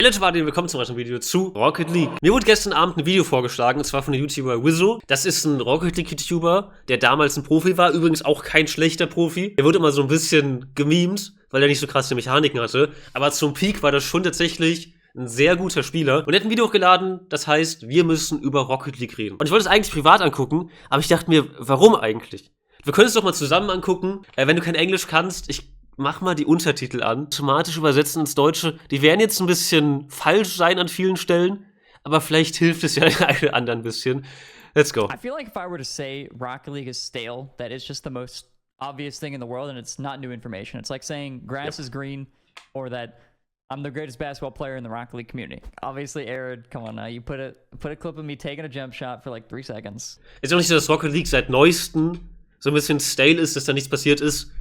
Leute, willkommen zum weiteren Video zu Rocket League. Mir wurde gestern Abend ein Video vorgeschlagen, und zwar von dem YouTuber Wizzo. Das ist ein Rocket League YouTuber, der damals ein Profi war, übrigens auch kein schlechter Profi. Der wurde immer so ein bisschen gemimt, weil er nicht so krasse Mechaniken hatte. Aber zum Peak war das schon tatsächlich ein sehr guter Spieler. Und er hat ein Video hochgeladen, das heißt, wir müssen über Rocket League reden. Und ich wollte es eigentlich privat angucken, aber ich dachte mir, warum eigentlich? Wir können es doch mal zusammen angucken. Wenn du kein Englisch kannst, mach mal die Untertitel an. Automatisch übersetzen ins Deutsche. Die werden jetzt ein bisschen falsch sein an vielen Stellen, aber vielleicht hilft es ja den einen oder anderen ein bisschen. Let's go. I feel like if I were to say Rocket League is stale, that is just the most obvious thing in the world and it's not new information. It's like saying grass is green or that I'm the greatest basketball player in the Rocket League community. Obviously, Aaron, come on now. You put a clip of me taking a jump shot for like 3 seconds. Ist auch nicht so, dass Rocket League seit neuestem so ein bisschen stale ist, dass da nichts passiert ist.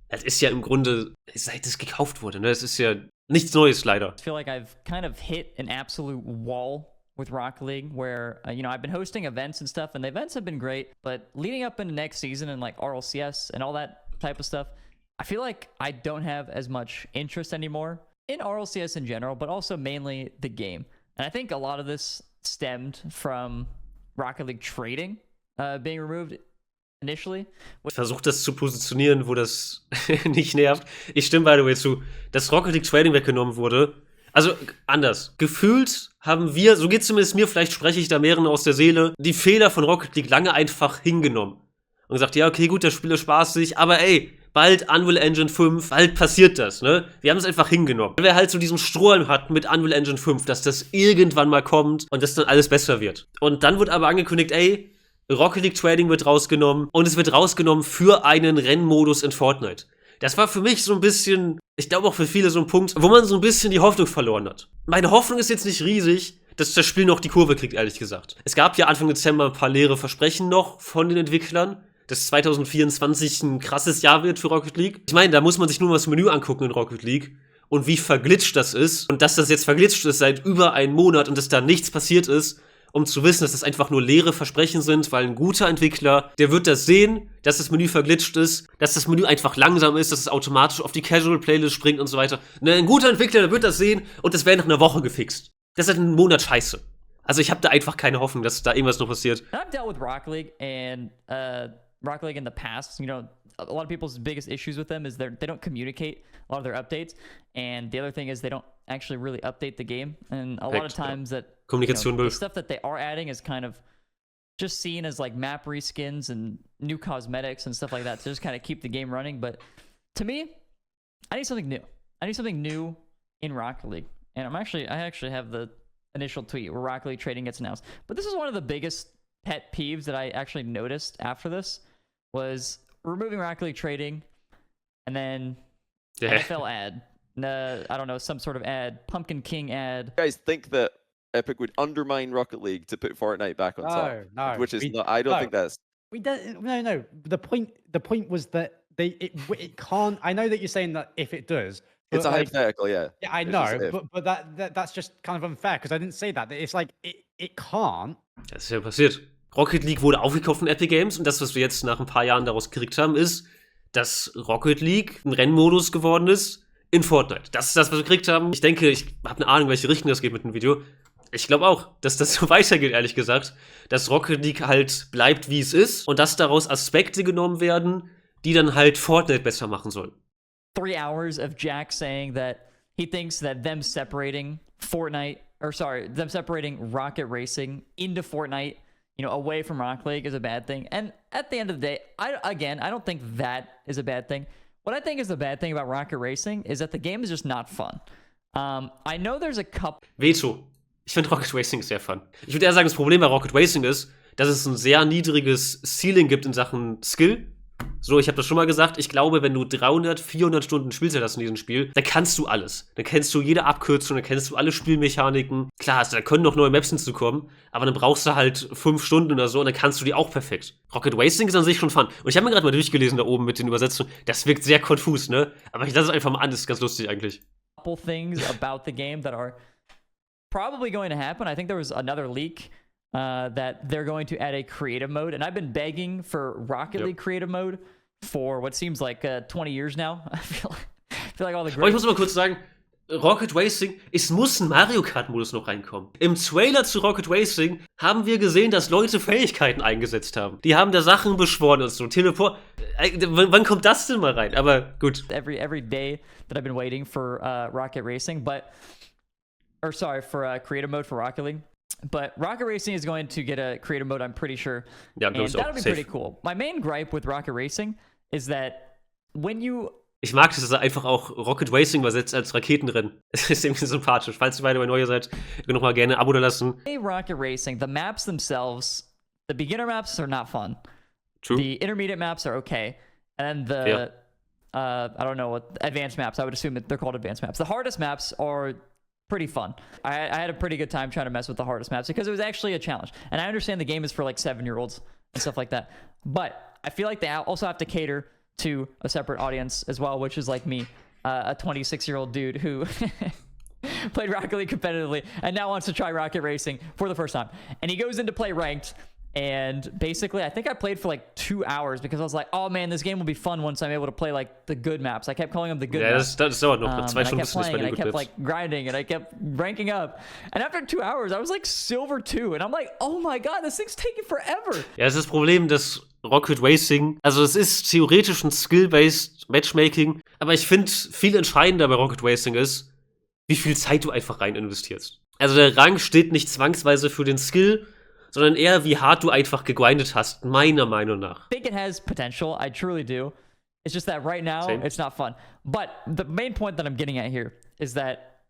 Das ist ja im Grunde, seit es gekauft wurde, ne? Das ist ja nichts Neues, leider. I feel like I've kind of hit an absolute wall with Rocket League where, I've been hosting events and stuff, and the events have been great, but leading up into next season and like RLCS and all that type of stuff, I feel like I don't have as much interest anymore in RLCS in general, but also mainly the game. And I think a lot of this stemmed from Rocket League trading being removed. Initially. Ich versuche das zu positionieren, wo das nicht nervt. Ich stimme by the way zu, dass Rocket League Trading weggenommen wurde. Also anders. Gefühlt haben wir, so geht's zumindest mir, vielleicht spreche ich da mehreren aus der Seele, die Fehler von Rocket League lange einfach hingenommen. Und gesagt, ja, okay, gut, das Spiel ist spaßig, aber ey, bald Unreal Engine 5, bald passiert das, ne? Wir haben es einfach hingenommen. Weil wir halt so diesen Strohhalm hatten mit Unreal Engine 5, dass das irgendwann mal kommt und dass dann alles besser wird. Und dann wird aber angekündigt, ey, Rocket League Trading wird rausgenommen und es wird rausgenommen für einen Rennmodus in Fortnite. Das war für mich so ein bisschen, ich glaube auch für viele so ein Punkt, wo man so ein bisschen die Hoffnung verloren hat. Meine Hoffnung ist jetzt nicht riesig, dass das Spiel noch die Kurve kriegt, ehrlich gesagt. Es gab ja Anfang Dezember ein paar leere Versprechen noch von den Entwicklern, dass 2024 ein krasses Jahr wird für Rocket League. Ich meine, da muss man sich nur mal das Menü angucken in Rocket League und wie verglitscht das ist und dass das jetzt verglitscht ist seit über einem Monat und dass da nichts passiert ist, um zu wissen, dass das einfach nur leere Versprechen sind, weil ein guter Entwickler, der wird das sehen, dass das Menü verglitscht ist, dass das Menü einfach langsam ist, dass es automatisch auf die Casual-Playlist springt und so weiter. Ne, ein guter Entwickler, der wird das sehen und das wäre nach einer Woche gefixt. Das ist halt einen Monat scheiße. Also ich habe da einfach keine Hoffnung, dass da irgendwas noch passiert. I've dealt with Rocket League and Rocket League in the past, a lot of people's biggest issues with them is they don't communicate a lot of their updates, and the other thing is they don't actually really update the game, and a lot of times that the stuff that they are adding is kind of just seen as like map reskins and new cosmetics and stuff like that to just kind of keep the game running. But to me, I need something new. I need something new in Rocket League, and I actually have the initial tweet where Rocket League trading gets announced. But this is one of the biggest pet peeves that I actually noticed after this was removing Rocket League trading, and then NFL ad. I don't know, some sort of ad, Pumpkin King ad. You guys think that Epic would undermine Rocket League to put Fortnite back on top? No, which is not. I don't think that's. We don't. No. The point was that it can't. I know that you're saying that if it does. It's a hypothetical, yeah. Yeah, I know, but that's just kind of unfair because I didn't say that. It's like it can't. Das ist ja passiert. Rocket League wurde aufgekauft von Epicgames und das, was wir jetzt nach ein paar Jahren daraus gekriegt haben, ist, dass Rocket League ein Rennmodus geworden ist in Fortnite. Das ist das, was wir gekriegt haben. Ich denke, ich habe eine Ahnung, welche Richtung das geht mit dem Video. Ich glaube auch, dass das so weitergeht, ehrlich gesagt. Dass Rocket League halt bleibt, wie es ist und dass daraus Aspekte genommen werden, die dann halt Fortnite besser machen sollen. 3 hours of Jack saying that he thinks that them separating Rocket Racing into Fortnite, away from Rocket League is a bad thing. And at the end of the day, I don't think that is a bad thing. What I think is the bad thing about Rocket Racing is that the game is just not fun. I know there's a couple... Veto. Ich finde Rocket Racing sehr fun. Ich würde eher sagen, das Problem bei Rocket Racing ist, dass es ein sehr niedriges Ceiling gibt in Sachen Skill. So, ich habe das schon mal gesagt, ich glaube, wenn du 300, 400 Stunden Spielzeit hast in diesem Spiel, dann kannst du alles. Dann kennst du jede Abkürzung, dann kennst du alle Spielmechaniken. Klar, da können noch neue Maps hinzukommen, aber dann brauchst du halt 5 Stunden oder so und dann kannst du die auch perfekt. Rocket Racing ist an sich schon fun. Und ich habe mir gerade mal durchgelesen da oben mit den Übersetzungen. Das wirkt sehr konfus, ne? Aber ich lasse es einfach mal an, das ist ganz lustig eigentlich. Couple things about the game that are probably going to happen. I think there was another leak that they're going to add a creative mode, and I've been begging for Rocket League creative mode for what seems like 20 years now. I feel like all the great... Aber ich muss mal kurz sagen, Rocket Racing, es muss ein Mario Kart-Modus noch reinkommen. Im Trailer zu Rocket Racing haben wir gesehen, dass Leute Fähigkeiten eingesetzt haben. Die haben da Sachen beschworen und so. Teleport. Wann kommt das denn mal rein? Aber gut. Every day that I've been waiting for Rocket Racing, for creative mode for Rocket League. But Rocket Racing is going to get a creative mode, I'm pretty sure. Ja, and that'll be safe. pretty cool. My main gripe with Rocket Racing is that when you Ich mag, dass er einfach auch Rocket Racing übersetzt als Raketenrennen. Es ist irgendwie sympathisch. Falls ihr beide neu seid, könnt ihr noch mal gerne ein Abo da lassen. play Rocket Racing, the maps themselves, the beginner maps are not fun. True. The intermediate maps are okay. And the, I don't know what, advanced maps, I would assume that they're called advanced maps. The hardest maps are pretty fun. I had a pretty good time trying to mess with the hardest maps because it was actually a challenge. And I understand the game is for like 7-year-olds and stuff like that. But I feel like they also have to cater to a separate audience as well, which is like me, a 26-year-old dude who played Rocket League competitively and now wants to try Rocket Racing for the first time. And he goes in to play ranked, and basically I think I played for like 2 hours because I was like, oh man, this game will be fun once I'm able to play like the good maps. I kept calling them the good maps. Das dauert noch. 2 And I Stunden kept bis bei playing, and I den kept Good like grinding, and I kept ranking up. And after 2 hours, I was like silver 2, and I'm like, oh my god, this thing's taking forever. Ja, es ist das Problem, dass Rocket Racing, also es ist theoretisch ein Skill-based Matchmaking, aber ich finde, viel entscheidender bei Rocket Racing ist, wie viel Zeit du einfach rein investierst. Also der Rang steht nicht zwangsweise für den Skill, sondern eher, wie hart du einfach gegrindet hast, meiner Meinung nach. I think it has potential. I truly do. It's just that right now, Same. it's not fun. But the main point that I'm getting at here is that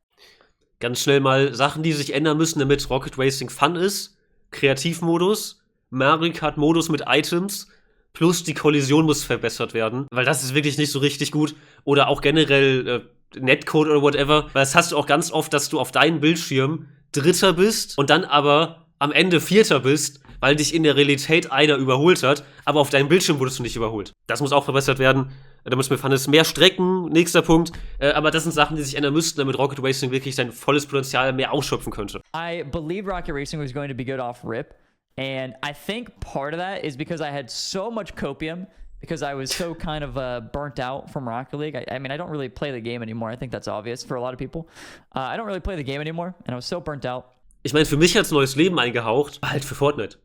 Ganz schnell mal Sachen, die sich ändern müssen, damit Rocket Racing Fun ist. Kreativmodus, Mario Kart Modus mit Items, plus die Kollision muss verbessert werden, weil das ist wirklich nicht so richtig gut. Oder auch generell Netcode oder whatever, weil das hast du auch ganz oft, dass du auf deinem Bildschirm Dritter bist und dann aber am Ende Vierter bist, weil dich in der Realität einer überholt hat, aber auf deinem Bildschirm wurdest du nicht überholt. Das muss auch verbessert werden. Da müssen wir fahren, mehr Strecken, nächster Punkt. Aber das sind Sachen, die sich ändern müssten, damit Rocket Racing wirklich sein volles Potenzial mehr ausschöpfen könnte. I believe Rocket Racing was going to be good off rip. And I think part of that is because I had so much copium, because I was so kind of burnt out from Rocket League. I mean, I don't really play the game anymore. I think that's obvious for a lot of people. I don't really play the game anymore, and I was so burnt out. Ich meine, für mich hat's neues Leben eingehaucht, halt für Fortnite.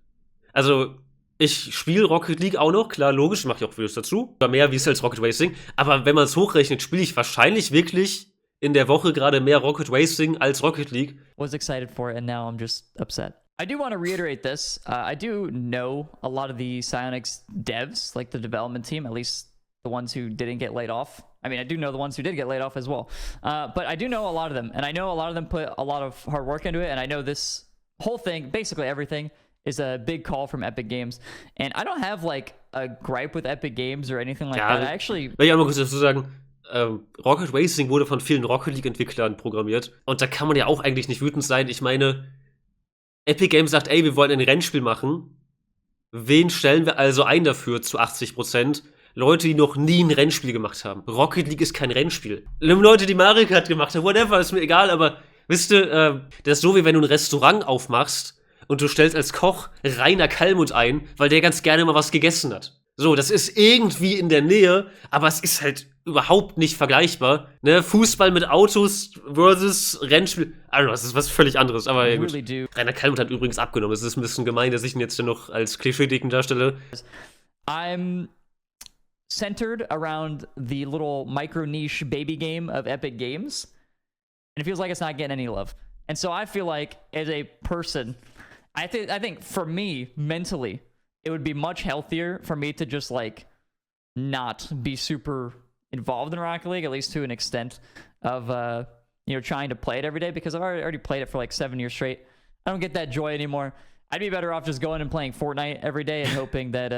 Also, ich spiele Rocket League auch noch, klar, logisch, ich mache ja auch Videos dazu. Aber mehr wie es als Rocket Racing. Aber wenn man es hochrechnet, spiele ich wahrscheinlich wirklich in der Woche gerade mehr Rocket Racing als Rocket League. Was excited for it, and now I'm just upset. I do want to reiterate this. I do know a lot of the Psyonix devs, like the development team, at least the ones who didn't get laid off. I mean, I do know the ones who did get laid off as well. But I do know a lot of them, and I know a lot of them put a lot of hard work into it, and I know this whole thing, basically everything, is a big call from Epicgames. And I don't have, like, a gripe with Epicgames or anything like that. I actually... Will ich auch mal kurz dazu sagen, Rocket Racing wurde von vielen Rocket League-Entwicklern programmiert. Und da kann man ja auch eigentlich nicht wütend sein. Ich meine, Epicgames sagt, ey, wir wollen ein Rennspiel machen. Wen stellen wir also ein dafür zu 80%? Leute, die noch nie ein Rennspiel gemacht haben. Rocket League ist kein Rennspiel. Leute, die Mario Kart gemacht haben, whatever, ist mir egal, aber wisst ihr, das ist so, wie wenn du ein Restaurant aufmachst und du stellst als Koch Rainer Kallmund ein, weil der ganz gerne mal was gegessen hat. So, das ist irgendwie in der Nähe, aber es ist halt überhaupt nicht vergleichbar. Ne? Fußball mit Autos versus Rennspiel. Also, das ist was völlig anderes, aber ja, gut. Really Rainer Kallmund hat übrigens abgenommen. Es ist ein bisschen gemein, dass ich ihn jetzt noch als Klischee-Dicken darstelle. I'm centered around the little micro niche baby game of Epic Games, and it feels like it's not getting any love. And so I feel like, as a person, I think for me mentally, it would be much healthier for me to just like not be super involved in Rocket League, at least to an extent of trying to play it every day, because I've already played it for like 7 years straight. I don't get that joy anymore. I'd be better off just going and playing Fortnite every day and hoping that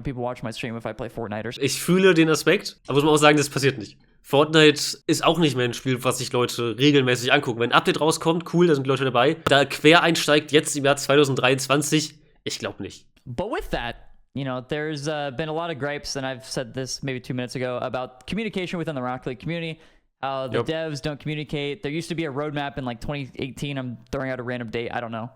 people watch my stream if I play Fortnite or something. Ich fühle den Aspekt, aber muss man auch sagen, das passiert nicht. Fortnite ist auch nicht mehr ein Spiel, was sich Leute regelmäßig angucken. Wenn ein Update rauskommt, cool, da sind Leute dabei. Da quer einsteigt jetzt im Jahr 2023, ich glaube nicht. But with that, there's been a lot of gripes, and I've said this maybe 2 minutes ago, about communication within the Rocket League community. How the devs don't communicate. There used to be a roadmap in like 2018. I'm throwing out a random date. I don't know.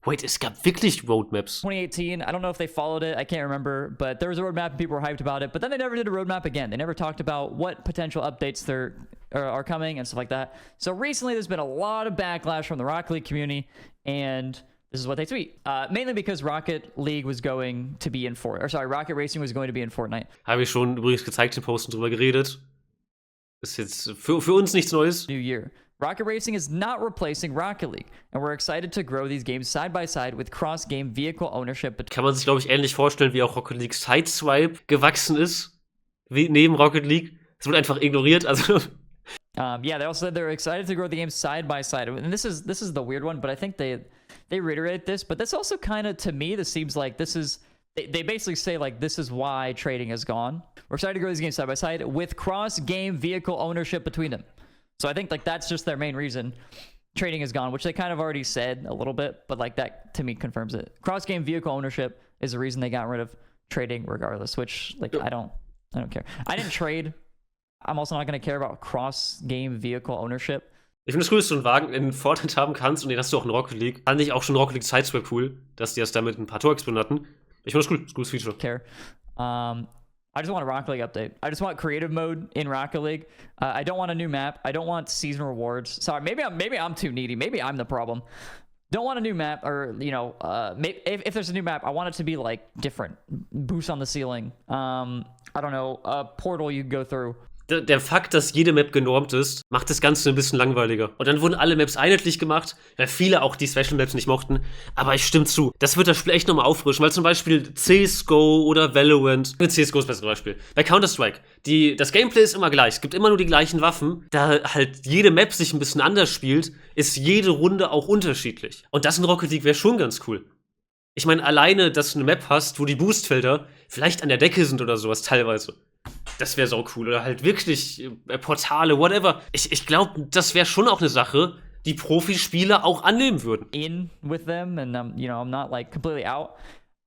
Es gab wirklich Roadmaps. 2018, I don't know if they followed it. I can't remember. But there was a roadmap and people were hyped about it. But then they never did a roadmap again. They never talked about what potential updates they're are coming and stuff like that. So recently, there's been a lot of backlash from the Rocket League community, and this is what they tweet. Mainly because Rocket League was going to be in Rocket Racing was going to be in Fortnite. Habe ich schon übrigens gezeigt, den Posten drüber geredet. Ist jetzt für uns nichts Neues. New year. Rocket Racing is not replacing Rocket League, and we're excited to grow these games side by side with cross-game vehicle ownership. Kann man sich, glaube ich, ähnlich vorstellen, wie auch Rocket League Sideswipe gewachsen ist, wie neben Rocket League. Es wurde einfach ignoriert, also... Yeah, they also said they're excited to grow the game side by side, and this is the weird one, but I think they reiterate this, but this also kind of, to me, this seems like this is... They basically say, like, this is why trading is gone. We're excited to grow these games side by side with cross-game vehicle ownership between them. So I think, like, that's just their main reason trading is gone, which they kind of already said a little bit, but, like, that, to me, confirms it. Cross-game vehicle ownership is the reason they got rid of trading regardless, which, like, I don't care. I didn't trade. I'm also not going to care about cross-game vehicle ownership. Ich finde es cool, dass du einen Wagen in Fortnite haben kannst und den hast du auch in Rocket League. Fand ich auch schon Rocket League Sideswipe cool, dass die das damit ein paar Torexplosionen hatten. Ich finde das cool, das ist ein cooles Feature. Care. I just want a Rocket League update. I just want creative mode in Rocket League. I don't want a new map. I don't want season rewards. Sorry, maybe I'm too needy. Maybe I'm the problem. Don't want a new map, or if there's a new map, I want it to be like different. Boost on the ceiling. I don't know, a portal you go through. Der Fakt, dass jede Map genormt ist, macht das Ganze ein bisschen langweiliger. Und dann wurden alle Maps einheitlich gemacht, weil viele auch die Special Maps nicht mochten. Aber ich stimme zu, das wird das Spiel echt nochmal auffrischen, weil zum Beispiel CSGO oder Valorant, CSGO ist das beste Beispiel, bei Counter-Strike, das Gameplay ist immer gleich, es gibt immer nur die gleichen Waffen, da halt jede Map sich ein bisschen anders spielt, ist jede Runde auch unterschiedlich. Und das in Rocket League wäre schon ganz cool. Ich meine, alleine, dass du eine Map hast, wo die Boostfelder vielleicht an der Decke sind oder sowas teilweise. Das wäre so cool. Oder halt wirklich Portale, whatever. Ich glaube, das wäre schon auch eine Sache, die Profispieler auch annehmen würden. In with them, and I'm not like completely out.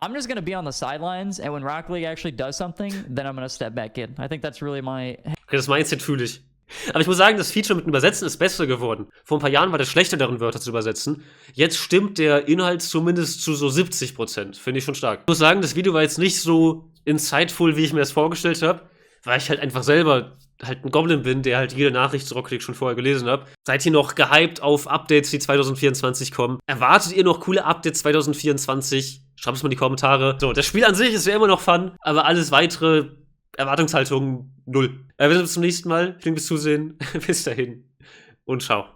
I'm just gonna be on the sidelines, and when Rocket League actually does something, then I'm gonna step back in. I think that's really my... Okay, das Mindset fühle ich. Aber ich muss sagen, das Feature mit dem Übersetzen ist besser geworden. Vor ein paar Jahren war das schlechter darin, Wörter zu übersetzen. Jetzt stimmt der Inhalt zumindest zu so 70%. Finde ich schon stark. Ich muss sagen, das Video war jetzt nicht so insightful, wie ich mir das vorgestellt habe, weil ich halt einfach selber halt ein Goblin bin, der halt jede Nachricht zu Rocket League schon vorher gelesen hat. Seid ihr noch gehypt auf Updates, die 2024 kommen? Erwartet ihr noch coole Updates 2024? Schreibt es mal in die Kommentare. So, das Spiel an sich ist ja immer noch fun, aber alles weitere Erwartungshaltung 0. Wir sehen uns zum nächsten Mal. Vielen Dank fürs Zusehen. Bis dahin und ciao.